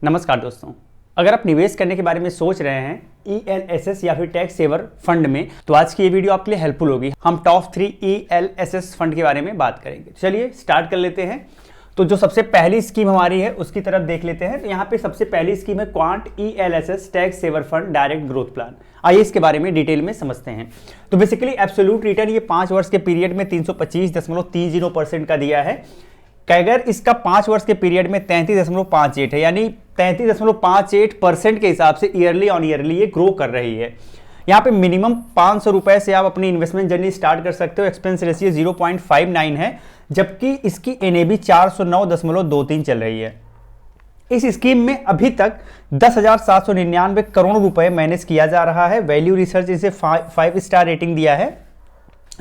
नमस्कार दोस्तों, अगर आप निवेश करने के बारे में सोच रहे हैं ELSS या फिर टैक्स सेवर फंड में, तो आज की ये वीडियो आपके लिए हेल्पफुल होगी। हम टॉप 3 ELSS फंड के बारे में बात करेंगे। चलिए स्टार्ट कर लेते हैं। तो जो सबसे पहली स्कीम हमारी है उसकी तरफ देख लेते हैं। तो यहाँ पे सबसे पहली स्कीम है Quant ELSS tax saver fund direct growth plan. आइए इसके बारे में डिटेल में समझते हैं। तो बेसिकली एब्सोल्यूट रिटर्न ये 5 वर्ष के पीरियड में 325.30% का दिया है। कैगर इसका 5 वर्ष के पीरियड में 33.58 है, यानी 33.58% के हिसाब से ईयरली ऑन ईयरली ये ग्रो कर रही है। यहाँ पे मिनिमम 500 रुपए से आप अपनी इन्वेस्टमेंट जर्नी स्टार्ट कर सकते हो। एक्सपेंस रेशियो 0.59 है, जबकि इसकी NAV 409.23 चल रही है। इस स्कीम में अभी तक 10,799 करोड़ रुपए मैनेज किया जा रहा है। वैल्यू रिसर्च इसे 5 स्टार रेटिंग दिया है,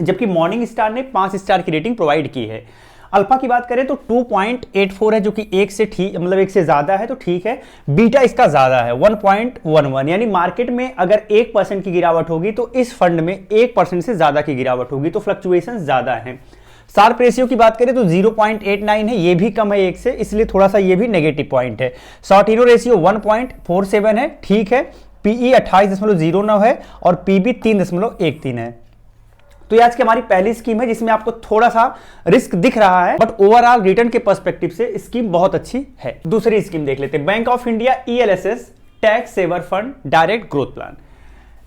जबकि मॉर्निंग स्टार ने 5 स्टार की रेटिंग प्रोवाइड की है। अल्फा की बात करें तो 2.84 है, जो कि 1 से ठीक, मतलब 1 से ज्यादा है तो ठीक है। बीटा इसका ज्यादा है 1.11, यानी मार्केट में अगर 1% की गिरावट होगी तो इस फंड में 1% से ज्यादा की गिरावट होगी, तो फ्लक्चुएशन ज्यादा है। शार्प रेशियो की बात करें तो 0.89 है, ये भी कम है 1 से, इसलिए थोड़ा सा ये भी नेगेटिव पॉइंट है। शॉर्ट-इन रेशियो 1.47 है, ठीक है। पीई 28.09 है और पीबी 3.13 है। तो ये आज की हमारी पहली स्कीम है जिसमें आपको थोड़ा सा रिस्क दिख रहा है, बट ओवरऑल रिटर्न के पर्सपेक्टिव से स्कीम बहुत अच्छी है। दूसरी स्कीम देख लेते हैं, Bank of India ELSS tax saver fund direct growth plan.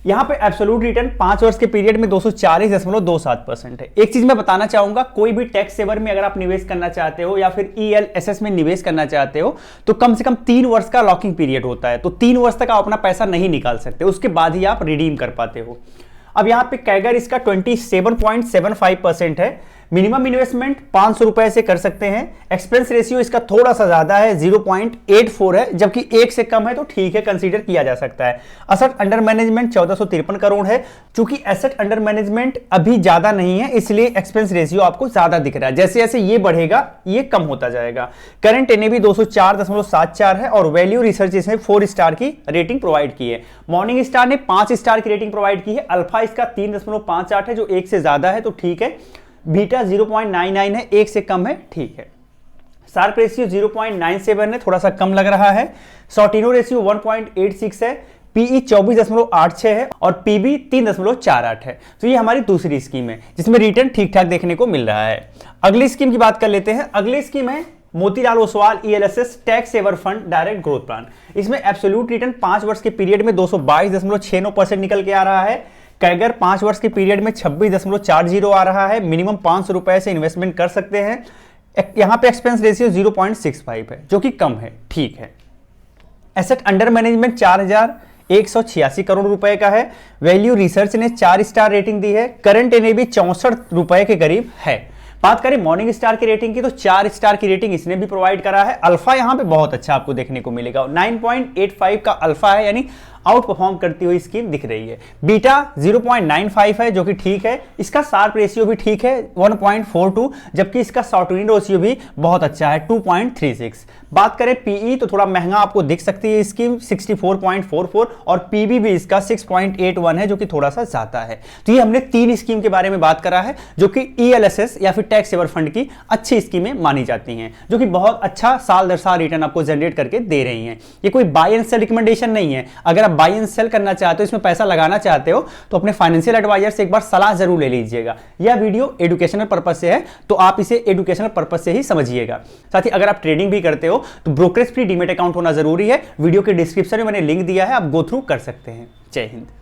यहां पे एब्सोल्यूट रिटर्न 5 वर्ष के पीरियड में 240.27% है। एक चीज मैं बताना चाहूंगा, कोई भी टैक्स सेवर में अगर आप निवेश करना चाहते हो या फिर ELSS में निवेश करना चाहते हो तो कम से कम 3 वर्ष का लॉकिंग पीरियड होता है। तो 3 वर्ष तक आप अपना पैसा नहीं निकाल सकते, उसके बाद ही आप रिडीम कर पाते हो। अब यहां पे कैगर इसका 27.75% है। मिनिमम इन्वेस्टमेंट 500 रुपए से कर सकते हैं। एक्सपेंस रेशियो इसका थोड़ा सा ज्यादा है, 0.84 है, जबकि 1 से कम है तो ठीक है, कंसीडर किया जा सकता है। असेट अंडर मैनेजमेंट 1453 करोड़ है। चूंकि एसेट अंडर मैनेजमेंट अभी ज्यादा नहीं है, इसलिए एक्सपेंस रेशियो आपको ज्यादा दिख रहा है। जैसे जैसे ये बढ़ेगा ये कम होता जाएगा। करंट NAV 204.74 है और वैल्यू रिसर्च इसने 4 स्टार की रेटिंग प्रोवाइड की है। मॉर्निंग स्टार ने 5 स्टार की रेटिंग प्रोवाइड की है। अल्फा इसका 3.58 है, जो 1 से ज्यादा है तो ठीक है। बीटा 0.99 है, 1 से कम है, ठीक है। शार्प रेशियो 0.97 है, थोड़ा सा कम लग रहा है। शॉर्ट-इन रेशियो 1.86 है। पीई 24.86 है और पीबी 3.48 है। तो ये हमारी दूसरी स्कीम है जिसमें रिटर्न ठीक ठाक देखने को मिल रहा है। अगली स्कीम की बात कर लेते हैं। अगली स्कीम है Motilal Oswal ELSS tax saver fund direct growth plan. इसमें एब्सोल्यूट रिटर्न 5 वर्ष के पीरियड में 222.69% निकल के आ रहा है। कैगर 5 वर्ष के पीरियड में 26.40 आ रहा है। मिनिमम 500 रुपए से इन्वेस्टमेंट कर सकते हैं। यहां पे एक्सपेंस रेशियो 0.65 है, जो कि कम है, ठीक है। एसेट अंडर मैनेजमेंट 4186 करोड़ रुपए का है। वैल्यू रिसर्च ने 4 स्टार रेटिंग दी है। करंट NAV 64 रुपए के करीब है। बात करें मॉर्निंग स्टार की रेटिंग की तो 4 स्टार की रेटिंग इसने भी प्रोवाइड करा है। अल्फा यहां पे बहुत अच्छा आपको देखने को मिलेगा, 9.85 का अल्फा है, यानी आउट परफॉर्म करती हुई स्कीम दिख रही है। बीटा 0.95 है, जो कि ठीक है। इसका शार्प रेशियो भी ठीक है 1.42, जबकि इसका शॉर्ट-इन रेशियो भी बहुत अच्छा है 2.36। बात करें पीई तो थोड़ा महंगा आपको दिख सकती है स्कीम 64.44 और पीबी भी इसका 6.81 है, जो कि थोड़ा सा ज्यादा है। तो ये हमने 3 स्कीम के बारे में बात करा है जो कि ELSS या फिर टैक्स सेवर फंड की अच्छी स्कीमें मानी जाती हैं, जो कि बहुत अच्छा साल दर साल रिटर्न आपको जनरेट करके दे रही हैं। ये कोई बाय एंड सेल रिकमेंडेशन नहीं है। अगर बाय एंड सेल करना चाहते हो, इसमें पैसा लगाना चाहते हो, तो अपने फाइनेंशियल एडवाइजर से एक बार सलाह जरूर ले लीजिएगा। यह वीडियो एजुकेशनल पर्पस से है, तो आप इसे एजुकेशनल पर्पस से ही समझिएगा। साथ ही अगर आप ट्रेडिंग भी करते हो तो ब्रोकरेज फ्री डीमैट अकाउंट होना जरूरी है। वीडियो के डिस्क्रिप्शन में मैंने लिंक दिया है, आप गो थ्रू कर सकते हैं। जय हिंद।